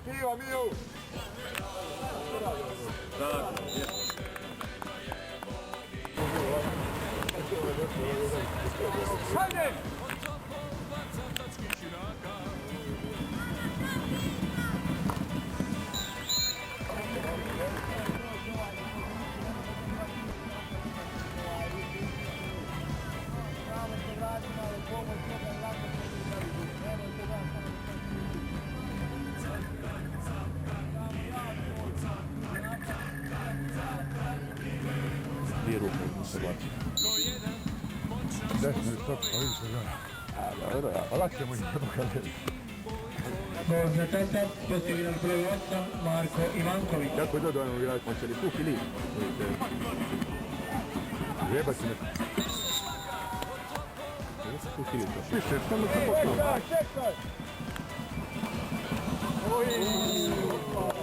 Mio, mio! Hajde! Dvije ruke se baci. Desno je to, pa vidiš ga. Dobro, pa lakše mu je pokazati. Gol za Teta, postavljen broj 8, Marko Ivanković. Kako je dodano igrati, hoće li puk ili? Jeba si me. Puk ili to? Piše, samo se potpuno. Čekaj, čekaj! Oj!